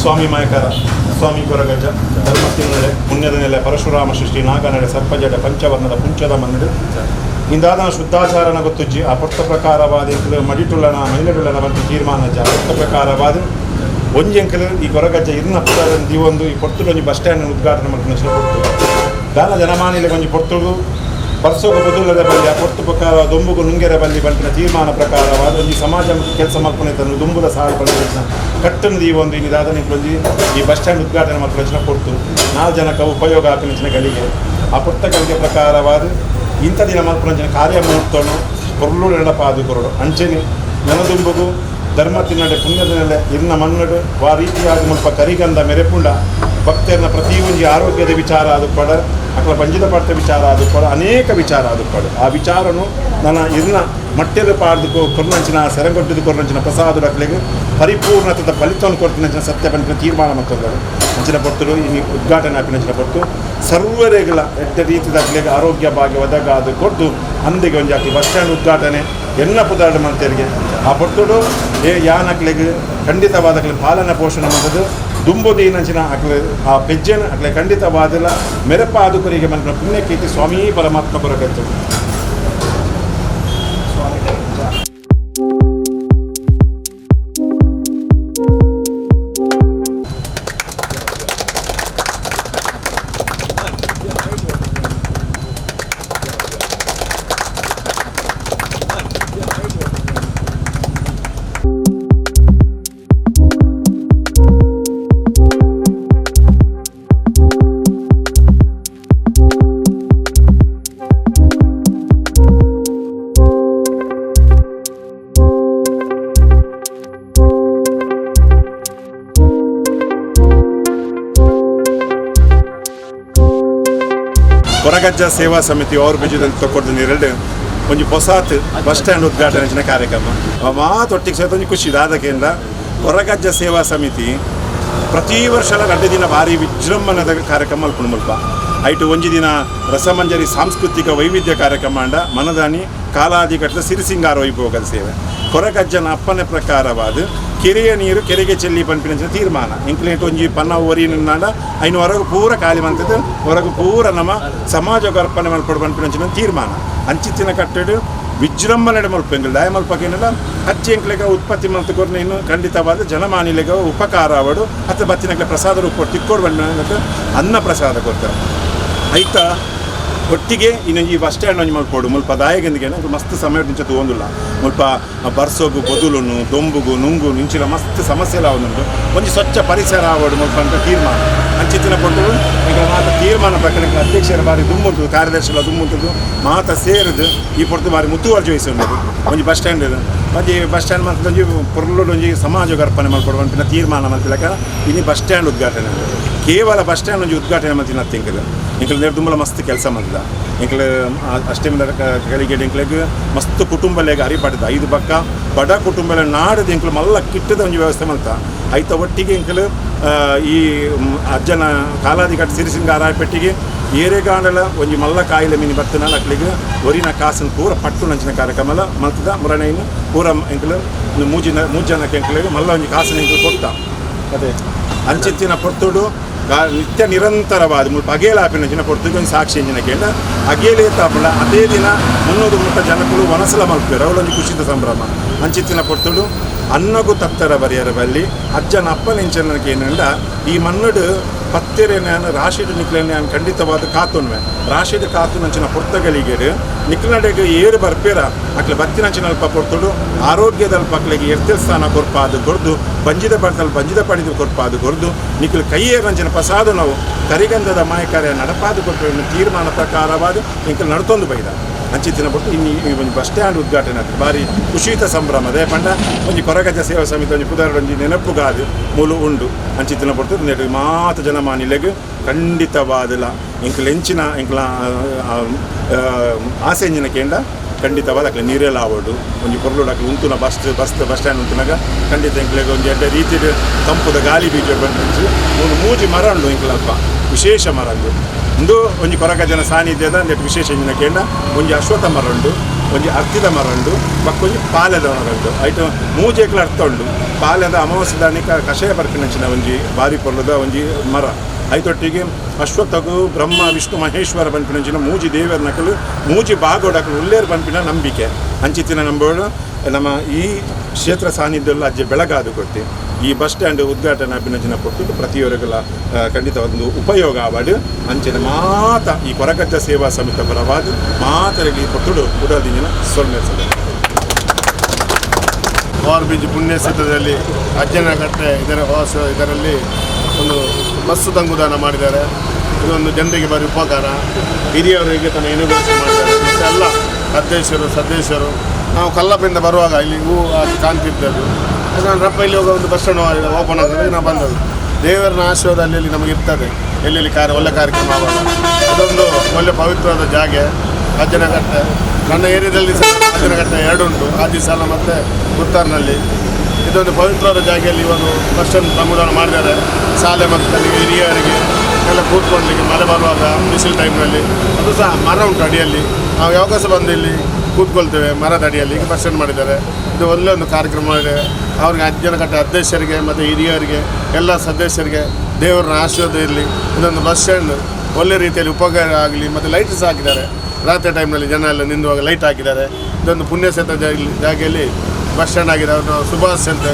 ಸ್ವಾಮಿ ಮಾಯಕರ ಸ್ವಾಮಿ ಕೊರಗಜ್ಜ ಧರ್ಮತ್ತಿನಡೆ ಪುಣ್ಯದ ನೆಲೆ ಪರಶುರಾಮ ಸೃಷ್ಟಿ ನಾಗನಡೆ ಸರ್ಪಜಡೆ ಪಂಚವರ್ಣದ ಪುಂಚದ ಮನ್ನಡೆ ಇಂದಾದ ಶುದ್ಧಾಚಾರನ ಗೊತ್ತುಜ್ಜಿ ಆ ಪೊಟ್ಟ ಪ್ರಕಾರವಾದ ಮಡಿಟುಳ್ಳನ ಮಹಿಳೆಡುಳ್ಳನ ಬಂದು ತೀರ್ಮಾನಜ್ಜ ಆ ಪೊಟ್ಟ ಪ್ರಕಾರವಾದ ಒಂಜಿ ಅಂಕಲು ಈ ಕೊರಗಜ್ಜ ಇರ್ನ ಪುರ ದಿವೊಂದು ಈ ಪೊರ್ತುಡು ಒಂಜಿ ಬಸ್ ಸ್ಟ್ಯಾಂಡ್ ಉದ್ಘಾಟನೆ ಮಾಡಿದ ಕೊಡ್ತು ದಾನ ಜನಮಾನಿಲೆ ಒಂಜಿ ಪೊರ್ತುಡು ಬರ್ಸೋಗ ಬದುಲದ ಬಲ್ಲಿ ಆ ಪೊರ್ತು ಪ್ರಕಾರ ದೊಂಬುಗು ನುಂಗೆರ ಬಲ್ಲಿ ಬಂಟಿನ ತೀರ್ಮಾನ ಪ್ರಕಾರವಾದ ಒಂದು ಸಮಾಜ ಕೆಲಸ ಮಾಡ್ಕೊಂಡು ತನ್ನ ದುಂಬುಲ ಸಾಲು ಬಂದ ಕಟ್ಟನ್ನು ಈ ಒಂದು ಇದಾದ ನಿಂಕೊಂಡಿ ಈ ಬಸ್ ಸ್ಟ್ಯಾಂಡ್ ಉದ್ಘಾಟನೆ ಮಾಡ್ಕೊಂಡು ಕೊಡ್ತು 4 ಜನಕ್ಕೆ ಉಪಯೋಗ ಹಾಕಿನ ಗಳಿಗೆ ಆ ಪುಸ್ತಕಗಳಿಗೆ ಪ್ರಕಾರವಾದ ಇಂಥ ದಿನ ಮಾಡ್ಕೊಂಡು ಕಾರ್ಯ ಮುಹೂರ್ತನು ಕೊರಳು ನೆನಪಾದು ಕೊರಡು ಅಂಚೆನಿ ನನದುಂಬುಗು ಧರ್ಮತ್ತಿನಡೆ ಪುಣ್ಯದ ನೆಲೆ ಇನ್ನ ಮನ್ನಡು ಆ ರೀತಿಯಾಗಿ ಮುಲ್ಪ ಕರಿಗಂಧ ಮೆರೆಪುಂಡ ಭಕ್ತರನ್ನ ಪ್ರತಿಯೊಂದು ಆರೋಗ್ಯದ ವಿಚಾರ ಅದು ಪಡ ಅಕ್ಲ ಪಂಜಿತ ಪಡ್ತ ವಿಚಾರ ಅದು ಪಡ ಅನೇಕ ವಿಚಾರ ಅದು ಪಡ ಆ ವಿಚಾರನು ನನ್ನ ಇನ್ನ ಮಟ್ಟದ ಪಾಡ್ದು ಕೊರ್ನಂಚಿನ ಸೆರಂಗೊಡ್ಡದು ಕೊರ್ನಂಚಿನ ಪ್ರಸಾದ ಅಕ್ಲೆಗೆ ಪರಿಪೂರ್ಣತದ ಫಲಿತವನ್ನು ಕೊಡ್ತಿನ ಸತ್ಯ ಪಂಚಿನ ತೀರ್ಮಾನ ಮಾಡ್ತಾರೆ ಅಂಚಿನ ಪೊರ್ತರು ಈ ಉದ್ಘಾಟನೆ ಹಾಕಿನ ಪೊರ್ತು ಸರ್ವರೆಗಳ ಎಡ್ಡ ರೀತಿಯ ಅಕ್ಲೆಗೆ ಆರೋಗ್ಯ ಭಾಗ್ಯ ಒದಗಾದು ಕೊಟ್ಟು ಅಂದಿಗೆ ಒಂದು ಜಾತಿ ಬಸ್ ಸ್ಟ್ಯಾಂಡ್ ಉದ್ಘಾಟನೆ ಎಲ್ಲ ಪುದಾರ್ಡ್ ಮಂತ್ರಿಗೆ ಆ ಪೊರ್ತುಡು ಯಾನಕ್ಲೆಗೆ ಖಂಡಿತವಾದ ಪಾಲನಾ ಪೋಷಣೆ ಮಾಡೋದು ದುಂಬುದೀನಂಚಿನ ಅಕ್ಲೆ ಆ ಪೆಜ್ಜನ ಅಕ್ಲೆ ಖಂಡಿತವಾದಲ್ಲ ಮೆರಪಾದುಕರಿಗೆ ಮನ ಪುಣ್ಯಕೀರ್ತಿ ಸ್ವಾಮಿ ಪರಮಾತ್ಮ ಕೊರಗತ್ತು ಕೊರಗಜ್ಜ ಸೇವಾ ಸಮಿತಿ ಅವ್ರ ಬೀಜದಲ್ಲಿ ತಗೊಂಡು ಎರಡು ಒಂದು ಹೊಸಾತ್ ಬಸ್ ಸ್ಟ್ಯಾಂಡ್ ಉದ್ಘಾಟನೆ ಕಾರ್ಯಕ್ರಮ ಮಾತೊಟ್ಟಿಗೆ ಸೇತ ಒಂದು ಖುಷಿ ಅದಕ್ಕಿಂತ ಕೊರಗಜ್ಜ ಸೇವಾ ಸಮಿತಿ ಪ್ರತಿ ವರ್ಷ 2 ದಿನ ಭಾರಿ ವಿಜೃಂಭಣದ ಕಾರ್ಯಕ್ರಮ ಅಲ್ಕೊಂಡು ಮುಲ್ಪ ಐಟು ಒಂಜಿ ದಿನ ರಸಮಂಜರಿ ಸಾಂಸ್ಕೃತಿಕ ವೈವಿಧ್ಯ ಕಾರ್ಯಕ್ರಮ ಅಂಡ ಮನದಾನಿ ಕಾಲಾದಿ ಕಟ್ಟದ ಸಿರಿಸಿಂಗಾರ ವೈಭೋಗದ ಸೇವೆ ಕೊರಗಜ್ಜನ ಅಪ್ಪನ ಪ್ರಕಾರವಾದ ಕೆರೆಯ ನೀರು ಕೆರೆಗೆ ಚೆಲ್ಲಿ ಪಂಪಿನ ತೀರ್ಮಾನ ಇಂಕ್ಲೇಟ್ ಒಂಜಿ ಪನ್ನ ಒರಿನಾಂಡ ಐನು ಹೊರಗು ಪೂರ ಖಾಲಿ ಮಂತದ್ದು ಹೊರಗು ಪೂರ ನಮ್ಮ ಸಮಾಜಕ್ಕೆ ಅರ್ಪಣೆ ಮಲ್ಪಡು ಪಂಪಿನ ತೀರ್ಮಾನ ಅಂಚಿತ್ತಿನ ಕಟ್ಟಡು ವಿಜೃಂಭಣೆ ಮಲ್ಪೆಂಗಿಲ್ಲ ದಯ ಮಲ್ಪಕೇನಿಲ್ಲ ಹಚ್ಚಿ ಎಂಕ್ಲೆಗ ಉತ್ಪತ್ತಿ ಮಲ್ತಕೊರ್ನ ಇನ್ನು ಖಂಡಿತವಾದ ಜನಮಾನಿಲೆಗ ಉಪಕಾರ ಅವಡು ಅಥವಾ ಬತ್ತಿನಕ್ಕೆ ಪ್ರಸಾದ ರೂಪ ತಿಕ್ಕೋಡು ಬಂದ ಅನ್ನ ಪ್ರಸಾದ ಕೊಡ್ತಾರೆ ಆಯ್ತಾ ಒಟ್ಟಿಗೆ ಇನ್ನು ಈ ಬಸ್ ಸ್ಟ್ಯಾಂಡ್ ಒಂಜಿ ಮಲ್ಪೋಡು ಮುಲ್ಪ ದಾಯಗೆಂದಿಗೆ ಮಸ್ತ್ ಸಮಯ ನಿಂಚ ತಗೊಂಡಿಲ್ಲ ಮುಲ್ಪ ಬರ್ಸೋಗು ಬದುಲುನು ದೊಂಬುಗು ನುಂಗು ನಿಂಚಿನ ಮಸ್ತ್ ಸಮಸ್ಯೆ ಎಲ್ಲ ಒಂದುಂಟು ಒಂಜಿ ಸ್ವಚ್ಛ ಪರಿಸರ ಆವಡು ಮುಲ್ಪ ಅಂತ ತೀರ್ಮಾನ ಅಂಚಿತ್ತಿನ ಕೊಟ್ಟು ಈಗ ಮಾತ ತೀರ್ಮಾನ ಪ್ರಕಾರ ಅಧ್ಯಕ್ಷರ ಬಾರಿ ದುಮ್ಮುಂಟು ಕಾರ್ಯದರ್ಶಿಗಳ ದುಮ್ಮುಂಟು ಮಾತ ಸೇರಿದು ಈ ಪೊರ್ತು ಬಾರಿ ಮುತುವರ್ಜಿ ವಹಿಸಿದ್ದು ಒಂಜಿ ಬಸ್ ಸ್ಟ್ಯಾಂಡ್ ಇದು ಮತ್ತೆ ಬಸ್ ಸ್ಟ್ಯಾಂಡ್ ಮಾಡ್ತಾ ಒಂಜಿ ಪೊರ್ಲು ಒಂಜಿ ಸಮಾಜ ಅರ್ಪಣೆ ಮಾಡ್ಕೊಡುವಂಥ ತೀರ್ಮಾನ ಮಾಡ್ತಿಲ್ಲಕ ಇನ್ನು ಬಸ್ ಸ್ಟ್ಯಾಂಡ್ ಉದ್ಘಾಟನೆ ಕೇವಲ ಬಸ್ ಸ್ಟ್ಯಾಂಡ್ ಒಂಜಿ ಉದ್ಘಾಟನೆ ಮಾಡ್ತೀನಿ ತಿಂಕಲು ಇಂಕಲ್ ದುಂಬಲ ಮಸ್ತ್ ಕೆಲಸ ಮಾಡಿದ ಇಂಕಲ್ ಅಷ್ಟೇ ಕೆಳಗೆ ಇಂಕ್ಲೆಗ್ ಮಸ್ತ್ ಕುಟುಂಬಲೆಗೆ ಅರಿಪಡ್ದ 5 ಪಕ್ಕ ಬಡ ಕುಟುಂಬಲ ನಾಡದು ಇಂಕಲು ಮಲ್ಲ ಕಿಟ್ಟದ ಒಂದು ವ್ಯವಸ್ಥೆ ಮಾಡ್ತ ಆಯ್ತ ಒಟ್ಟಿಗೆ ಇಂಕಲು ಈ ಅಜ್ಜನ ಕಾಲಾದಿ ಕಟ್ಟ ಸಿರಿಸಿಂಗಾರ ಪೆಟ್ಟಿಗೆ ಏರೆಗಾಂಡಲ ಒಂಜಿ ಮಲ್ಲ ಕಾಯಿಲೆ ಮೀನು ಬರ್ತನ ಅಕ್ಲಿಗೆ ಒರಿನ ಕಾಸನ್ನು ಪೂರ ಪಟ್ಟು ನಂಚಿನ ಕಾರ್ಯಕ್ರಮ ಮಲ್ತದ ಮುರಣೆಯನ್ನು ಪೂರ ಇಂಕಲು ಮೂಜನಕ್ಕೆ ಇಂಕಲಿಗೆ ಮಲ್ಲ ಒಂಜಿ ಕಾಸನ್ನು ಇಂಕಲು ಕೊಡ್ತ ಅದೇ ಅಂಚಿತ್ತಿನ ಪೊರ್ತುಡು ನಿತ್ಯ ನಿರಂತರವಾದ ಮುಲ್ಪ ಅಗೇಲಾಪಿನ ಜನ ಪೊರ್ತುಗೆ ಒಂದು ಸಾಕ್ಷಿ ಎಂಜಿನ ಕೇಳ ಅಗೇಲೆ ತಾಪಲ ಅದೇ ದಿನ 300 ಮುಟ್ಟ ಜನಗಳು ವನಸಲ ಮಲ್ಪೇರು ಅವಳೊಂದು ಖುಷಿದ ಸಂಭ್ರಮ ಅಂಚಿತ್ತಿನ ಪೊರ್ತುಡು ಅನ್ನಗೂ ತತ್ತರ ಬರೆಯರ ಬಲ್ಲಿ ಅಜ್ಜನ ಅಪ್ಪನೆಂಚನಕ್ಕೆ ಏನಂಡ ಈ ಮನ್ನಡು ಪತ್ತೆರೇನ ರಾಶಿಡ್ ನಿಕ್ಲೇನೆ ಖಂಡಿತವಾದ ಕಾತುನ್ವೆ ರಾಶಿಡ್ ಕಾತು ನಂಚಿನ ಪುರ್ತಗಳಿಗೆ ನಿಕ್ಲಡೆಗೆ ಏರು ಬರ್ಪೇರ ಅಕ್ಲೆ ಬತ್ತಿನಂಚಿನ ಅಲ್ಪ ಪೊರ್ತುಡು ಆರೋಗ್ಯದಲ್ಲಿ ಪಕ್ಲೆಗೆ ಎರ್ತಿಲ್ ಸ್ಥಾನ ಕೊರ್ಪಾದು ಕೊರ್ದು ಬಂಜಿದ ಪಡ್ತಲ್ಲಿ ಬಂಜಿದ ಪಡಿದು ಕೊರ್ಪಾದು ಕೊರ್ದು ನಿಕ್ಲು ಕೈಯೇರಂಚಿನ ಪ್ರಸಾದ ನಾವು ಕರಿಗಂಧದ ಮಾಯಕಾರ್ಯ ನಡಪಾದು ಕೊಟ್ಟು ತೀರ್ಮಾನ ಪ್ರಕಾರವಾದ ನಿಕ್ಲು ನಡ್ತೊಂದು ಬೈದ ಅಂಚಿತ್ತಿನ ಬಿಟ್ಟು ಇನ್ನು ಒಂದು ಬಸ್ ಸ್ಟ್ಯಾಂಡ್ ಉದ್ಘಾಟನೆ ಆಗ್ತದೆ ಭಾರಿ ಖುಷಿತ ಸಂಭ್ರಮ ಅದೇ ಪಂಡ ಒಂದು ಕೊರಗಜ್ಜ ಸೇವಾ ಸಮಿತಿ ಒಂದು ಪುದಾರ ಒಂದು ನೆನಪುಗಾದು ಮೂಲು ಉಂಡು ಅಂಚಿತ್ತಿನ ಬಿಟ್ಟು ನೆಟ್ಟು ಮಾತು ಜನಮಾನಿಲೆಗೆ ಖಂಡಿತವಾದಲ್ಲ ಇಂಕಲ್ ಹೆಂಚಿನ ಇಂಕಲ ಆಸೆ ಎಂಜಿನ ಕೇಂದ್ರ ಖಂಡಿತವಾದ ಅಕ್ಲೆ ನೀರೆಲ್ಲ ಆವಡು ಒಂದು ಪೊರ್ಲು ಅಕ್ಲೆ ಉಂತುನ ಬಸ್ ಸ್ಟ್ಯಾಂಡ್ ಉಂಟುನಾಗ ಖಂಡಿತ ಇಂಕ್ಲೆಗೆ ಒಂದು ಎಡ್ಡೆ ರೀತಿ ತಂಪುದ ಗಾಳಿ ಬೀಜ ಬಂದು ಒಂದು ಮೂಜಿ ಮರ ಉಂಡು ಇಂಕ್ಲಲ್ಪ ವಿಶೇಷ ಮರ ಒಂದು ಕೊರಗಜ್ಜನ ಸಾನ್ನಿಧ್ಯದ ನೆಟ್ಟು ವಿಶೇಷ ಎಂಜಿನ ಕೇಂದ್ರ ಒಂದು ಅಶ್ವತ್ಥ ಮರ ಉಂಡು ಒಂಜಿ ಅರ್ತಿದ ಮರ ಉಂಡು ಬಕ್ಕೊಂಜಿ ಪಾಲೆದ ಮರ ಉಂಡು ಐಟ್ ಮೂಜೆಕ್ಲ ಅರ್ಥ ಉಂಡು ಪಾಲೆದ ಅಮಾವಾಸ್ಯ ದಾನಿಕ ಕಷಾಯ ಬರ್ಪಿನಂಚಿನ ಒಂಜಿ ಬಾರಿ ಪೊರ್ಲದ ಒಂಜಿ ಮರ ಐತೊಟ್ಟಿಗೆ ಅಶ್ವತ್ಥಗೂ ಬ್ರಹ್ಮ ವಿಷ್ಣು ಮಹೇಶ್ವರ ಪನ್ಪಿನಂಚಿನ ಮೂಜಿ ದೇವರ ನಕಲು ಮೂಜಿ ಬಾಗೋಡಕಲು ಉಲ್ಲೇರು ಪನ್ಪಿನ ನಂಬಿಕೆ ಅಂಚಿತ್ತಿನ ನಂಬೋಡು ನಮ್ಮ ಈ ಕ್ಷೇತ್ರ ಸಾನ್ನಿಧ್ಯದಲ್ಲಿ ಅಜ್ಜೆ ಬೆಳಗಾದು ಕೊಟ್ಟು ಈ ಬಸ್ ಸ್ಟ್ಯಾಂಡ್ ಉದ್ಘಾಟನೆ ಅಭಿನಂಜನೆ ಕೊಟ್ಟು ಪ್ರತಿಯೊಬ್ಬರಿಗೆಲ್ಲ ಖಂಡಿತ ಒಂದು ಉಪಯೋಗ ಆವಾಡು ಅಂಚಿನ ಮಾತ ಈ ಕೊರಗಜ್ಜ ಸೇವಾ ಸಮಿತಿ ಪರವಾದ ಮಾತರಲ್ಲಿ ಕೊಟ್ಟು ಉಡೋದಿನ ಸೊಲ್ಮೆಸಲು ಓವರ್ಬ್ರಿಡ್ಜ್ ಪುಣ್ಯಕ್ಷೇತ್ರದಲ್ಲಿ ಅಜ್ಜನಕಟ್ಟೆ ಇದರಲ್ಲಿ ಒಂದು ಬಸ್ಸು ತಂಗುದಾನ ಮಾಡಿದ್ದಾರೆ. ಇದೊಂದು ಜನರಿಗೆ ಬಾರಿ ಉಪಕಾರ, ಹಿರಿಯವರಿಗೆ ತನ್ನ ಇನೋಗ್ರೇಷನ್ ಮಾಡಿದ್ದಾರೆ. ಮತ್ತು ಎಲ್ಲ ಅಧ್ಯಕ್ಷರು ಸದಸ್ಯರು ನಾವು ಕಲ್ಲಪ್ಪಿಂದ ಬರುವಾಗ ಇಲ್ಲಿ ಹೂ ಕಾಣ್ತಿದ್ದದ್ದು ನಾನು ರಪ್ಪ ಇಲ್ಲಿ ಹೋಗೋ ಒಂದು ಬಸ್ ಸ್ಟ್ಯಾಂಡ್ ಓಪನ್ ಆಗೋದು ನಾವು ಬಂದದ್ದು. ದೇವರ ಆಶೀರ್ವಾದ ಅಲ್ಲಿ ನಮಗೆ ಇರ್ತದೆ, ಎಲ್ಲೆಲ್ಲಿ ಒಳ್ಳೆ ಕಾರ್ಯಕ್ರಮ ಆವಾಗ ಅದೊಂದು ಒಳ್ಳೆ ಪವಿತ್ರವಾದ ಜಾಗ ಅಜ್ಜನಕಟ್ಟೆ. ನನ್ನ ಏರಿಯಾದಲ್ಲಿ ಸಹ ಅಜ್ಜನಕಟ್ಟೆ 2 ಉಂಟು, ಆದಿಸಾಲ ಮತ್ತು ಪುತ್ತೂರಿನಲ್ಲಿ. ಇದೊಂದು ಪವಿತ್ರವಾದ ಜಾಗೆಯಲ್ಲಿ ಇವರು ಬಸ್ ಸ್ಟ್ಯಾಂಡ್ ಸಂವಿಧಾನ ಮಾಡಿದ್ದಾರೆ. ಶಾಲೆ ಮಕ್ಕಳಿಗೆ ಹಿರಿಯರಿಗೆ ಎಲ್ಲ ಕೂತ್ಕೊಳ್ಳಲಿಕ್ಕೆ ಮಳೆ ಬರುವಾಗ ಬಿಸಿಲು ಟೈಮ್ನಲ್ಲಿ ಅದು ಸಹ ಮರ ಉಂಟು ಅಡಿಯಲ್ಲಿ, ನಾವು ಯಾವಾಗ ಸಹ ಬಂದು ಇಲ್ಲಿ ಕೂತ್ಕೊಳ್ತೇವೆ ಮರದ ಅಡಿಯಲ್ಲಿ. ಈಗ ಬಸ್ ಸ್ಟ್ಯಾಂಡ್ ಮಾಡಿದ್ದಾರೆ. ಇದು ಒಳ್ಳೆಯ ಒಂದು ಕಾರ್ಯಕ್ರಮ ಇದೆ. ಅವ್ರಿಗೆ ಅಜ್ಜನಕಟ್ಟೆ ಅಧ್ಯಕ್ಷರಿಗೆ ಮತ್ತು ಹಿರಿಯರಿಗೆ ಎಲ್ಲ ಸದಸ್ಯರಿಗೆ ದೇವರ ಆಶೀರ್ವಾದ ಇರಲಿ. ಇದೊಂದು ಬಸ್ ಸ್ಟ್ಯಾಂಡ್ ಒಳ್ಳೆ ರೀತಿಯಲ್ಲಿ ಉಪಕಾರ ಆಗಲಿ. ಮತ್ತು ಲೈಟ್ ಸಹ ಹಾಕಿದ್ದಾರೆ, ರಾತ್ರಿ ಟೈಮ್ನಲ್ಲಿ ಜನ ಎಲ್ಲ ನಿಲ್ಲುವಾಗ ಲೈಟ್ ಹಾಕಿದ್ದಾರೆ. ಇದೊಂದು ಪುಣ್ಯಕ್ಷೇತ್ರ ಜಾಗೆಯಲ್ಲಿ ಬಸ್ ಸ್ಟ್ಯಾಂಡ್ ಆಗಿದೆ. ಅವ್ರನ್ನ ಶುಭಾಶಯ ಅಂತ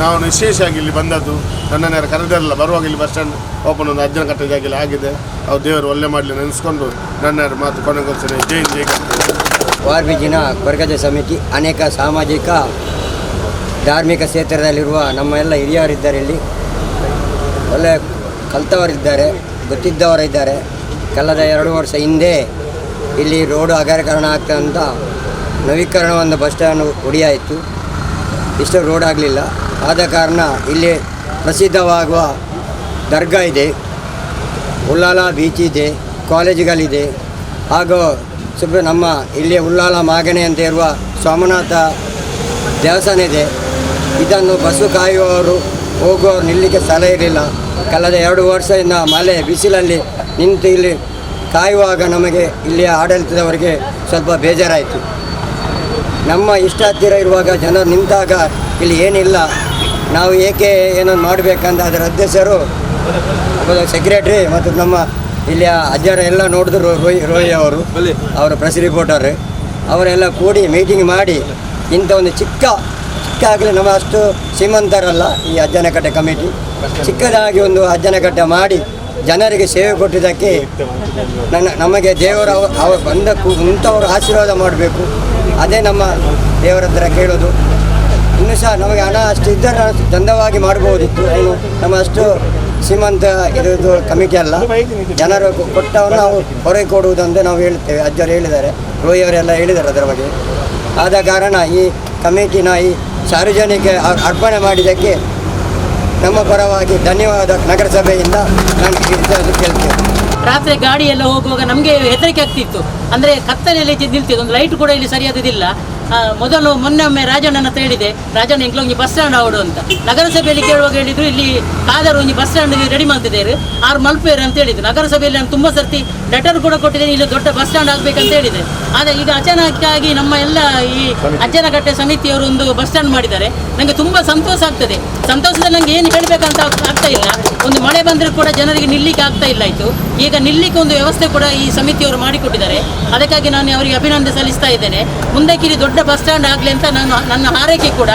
ನಾವು ವಿಶೇಷವಾಗಿ ಇಲ್ಲಿ ಬಂದದ್ದು. ನನ್ನನ್ನು ಕರೆದಲ್ಲ ಬರುವಾಗ ಇಲ್ಲಿ ಬಸ್ ಸ್ಟ್ಯಾಂಡ್ ಓಪನ್ ಒಂದು ಅಜ್ಜನಕಟ್ಟೆ ಜಾಗೆಯಲ್ಲಿ ಆಗಿದೆ. ಅವ್ರು ದೇವರು ಒಳ್ಳೆ ಮಾಡಲಿ ನೆನೆಸ್ಕೊಂಡು ನನ್ನ ಮಾತು ಕೊನೆಗೊಳಿಸಿದೆ. ಜೈ ಜೈ. ಓವರ್ಬ್ರಿಡ್ಜಿನ ಕೊರಗಜ್ಜ ಸಮಿತಿ ಅನೇಕ ಸಾಮಾಜಿಕ ಧಾರ್ಮಿಕ ಕ್ಷೇತ್ರದಲ್ಲಿರುವ ನಮ್ಮ ಎಲ್ಲ ಹಿರಿಯರಿದ್ದಾರೆ. ಇಲ್ಲಿ ಒಳ್ಳೆ ಕಲಿತವರಿದ್ದಾರೆ, ಗೊತ್ತಿದ್ದವರಿದ್ದಾರೆ. ಕಳೆದ 2 ವರ್ಷ ಹಿಂದೆ ಇಲ್ಲಿ ರೋಡು ಅಗಲೀಕರಣ ಆಗ್ತಂತ ನವೀಕರಣ ಒಂದು ಬಸ್ ಸ್ಟ್ಯಾಂಡ್ ಒಡಿಯಾಯಿತು. ಇಷ್ಟು ರೋಡ್ ಆಗಲಿಲ್ಲ. ಆದ ಕಾರಣ ಇಲ್ಲಿ ಪ್ರಸಿದ್ಧವಾಗುವ ದರ್ಗಾ ಇದೆ, ಉಳ್ಳಾಲ ಬೀಚ್ ಇದೆ, ಕಾಲೇಜುಗಳಿದೆ. ಹಾಗೂ ನಮ್ಮ ಇಲ್ಲಿ ಉಳ್ಳಾಲ ಮಾಗಣೆ ಅಂತ ಇರುವ ಸೋಮನಾಥ ದೇವಸ್ಥಾನ ಇದೆ. ಇದನ್ನು ಬಸ್ಸು ಕಾಯುವವರು ಹೋಗುವವರು ನಿಲ್ಲಲಿಕ್ಕೆ ಸ್ಥಳ ಇರಲಿಲ್ಲ. ಕಳೆದ 2 ವರ್ಷದಿಂದ ಮಳೆ ಬಿಸಿಲಲ್ಲಿ ನಿಂತು ಇಲ್ಲಿ ಕಾಯುವಾಗ ನಮಗೆ ಇಲ್ಲಿಯ ಆಡಳಿತದವರಿಗೆ ಸ್ವಲ್ಪ ಬೇಜಾರಾಯಿತು. ನಮ್ಮ ಇಷ್ಟ ಹತ್ತಿರ ಇರುವಾಗ ಜನರು ನಿಂತಾಗ ಇಲ್ಲಿ ಏನಿಲ್ಲ, ನಾವು ಏಕೆ ಏನೊಂದು ಮಾಡಬೇಕಂತ ಅದರ ಅಧ್ಯಕ್ಷರು ಸೆಕ್ರೆಟ್ರಿ ಮತ್ತು ನಮ್ಮ ಇಲ್ಲಿಯ ಅಜ್ಜರ ಎಲ್ಲ ನೋಡಿದ್ರು. ರೋಹಿ ಅವರು ಪ್ರೆಸ್ ರಿಪೋರ್ಟರ್ ಅವರೆಲ್ಲ ಕೂಡಿ ಮೀಟಿಂಗ್ ಮಾಡಿ ಇಂಥ ಒಂದು ಚಿಕ್ಕ ಆಗಲಿ, ನಮ್ಮ ಅಷ್ಟು ಶ್ರೀಮಂತರಲ್ಲ ಈ ಅಜ್ಜನಕಟ್ಟೆ ಕಮಿಟಿ, ಚಿಕ್ಕದಾಗಿ ಒಂದು ಅಜ್ಜನಕಟ್ಟೆ ಮಾಡಿ ಜನರಿಗೆ ಸೇವೆ ಕೊಟ್ಟಿದ್ದಕ್ಕೆ ನಮಗೆ ದೇವರ ಬಂದ ಇಂಥವರು ಆಶೀರ್ವಾದ ಮಾಡಬೇಕು. ಅದೇ ನಮ್ಮ ದೇವರ ಹತ್ರ ಕೇಳೋದು. ಇನ್ನೂ ಸಹ ನಮಗೆ ಹಣ ಅಷ್ಟು ಇದ್ದರೆ ಚಂದವಾಗಿ ಮಾಡ್ಬೋದಿತ್ತು. ನಮ್ಮ ಅಷ್ಟು ಶ್ರೀಮಂತ ಇರೋದು ಕಮಿಟಿ ಅಲ್ಲ. ಜನರು ಕೊಟ್ಟವನ್ನು ನಾವು ಹೊರಗೆ ಕೊಡುವುದಂತ ನಾವು ಹೇಳ್ತೇವೆ. ಅಜ್ಜರು ಹೇಳಿದ್ದಾರೆ, ರೋಹಿಯವರೆಲ್ಲ ಹೇಳಿದ್ದಾರೆ ಅದರ ಬಗ್ಗೆ. ಆದ ಕಾರಣ ಈ ಕಮಿಟಿನ ಈ ಸಾರ್ವಜನಿಕ ಅರ್ಪಣೆ ಮಾಡಿದ್ದಕ್ಕೆ ನಮ್ಮ ಪರವಾಗಿ ಧನ್ಯವಾದ ನಗರಸಭೆಯಿಂದ ನಾನು ಕೇಳ್ತೇವೆ. ರಾತ್ರಿ ಗಾಡಿ ಎಲ್ಲ ಹೋಗುವಾಗ ನಮಗೆ ಹೆದರಿಕೆ ಆಗ್ತಿತ್ತು. ಅಂದರೆ ಕತ್ತಲೆಯಲ್ಲಿ ನಿಲ್ತಿದ್ದು, ಒಂದು ಲೈಟ್ ಕೂಡ ಇಲ್ಲಿ ಸರಿಯಾದದಿಲ್ಲ. ಮೊದಲು ಮೊನ್ನೆ ರಾಜಣ್ಣನ ಹತ್ರ ಹೇಳಿದೆ, ರಾಜಣ್ಣ ಇಂಕ್ಲ ಒಂಜಿ ಬಸ್ ಸ್ಟ್ಯಾಂಡ್ ಆವಡು ಅಂತ. ನಗರಸಭೆಯಲ್ಲಿ ಕೇಳುವಾಗ ಹೇಳಿದ್ರು ಇಲ್ಲಿ ಕಾದರು ಒಂಜಿ ಬಸ್ ಸ್ಟ್ಯಾಂಡ್ ರೆಡಿ ಮಾಡ್ತಿದ್ದಾರೆ, 6 ಮಲ್ಪೇರು ಅಂತ ಹೇಳಿದ್ರು. ನಗರಸಭೆಯಲ್ಲಿ ನಾನು ತುಂಬ ಸರ್ತಿ ಲೆಟರ್ ಕೂಡ ಕೊಟ್ಟಿದ್ದೇನೆ, ಇಲ್ಲಿ ದೊಡ್ಡ ಬಸ್ ಸ್ಟ್ಯಾಂಡ್ ಆಗಬೇಕಂತ ಹೇಳಿದೆ. ಆದರೆ ಈಗ ಅಚಾನಕ್ಕಾಗಿ ನಮ್ಮ ಎಲ್ಲ ಈ ಅಜ್ಜನಕಟ್ಟೆ ಸಮಿತಿಯವರು ಒಂದು ಬಸ್ ಸ್ಟ್ಯಾಂಡ್ ಮಾಡಿದ್ದಾರೆ. ನನಗೆ ತುಂಬ ಸಂತೋಷ ಆಗ್ತದೆ. ಸಂತೋಷದಲ್ಲಿ ನನಗೆ ಏನು ಹೇಳಬೇಕಂತ ಆಗ್ತಾ ಇಲ್ಲ. ಒಂದು ಮಳೆ ಬಂದರೂ ಕೂಡ ಜನರಿಗೆ ನಿಲ್ಲಿಕ್ಕೆ ಆಗ್ತಾ ಇಲ್ಲ ಇತ್ತು. ಈಗ ನಿಲ್ಲಿಕ್ಕೆ ಒಂದು ವ್ಯವಸ್ಥೆ ಕೂಡ ಈ ಸಮಿತಿಯವರು ಮಾಡಿಕೊಟ್ಟಿದ್ದಾರೆ. ಅದಕ್ಕಾಗಿ ನಾನು ಅವರಿಗೆ ಅಭಿನಂದನೆ ಸಲ್ಲಿಸ್ತಾ ಇದ್ದೇನೆ. ಮುಂದಕ್ಕೆ ಇಲ್ಲಿ ದೊಡ್ಡ ಬಸ್ ಸ್ಟ್ಯಾಂಡ್ ಆಗಲಿ ಅಂತ ನನ್ನ ಹಾರೈಕೆ ಕೂಡ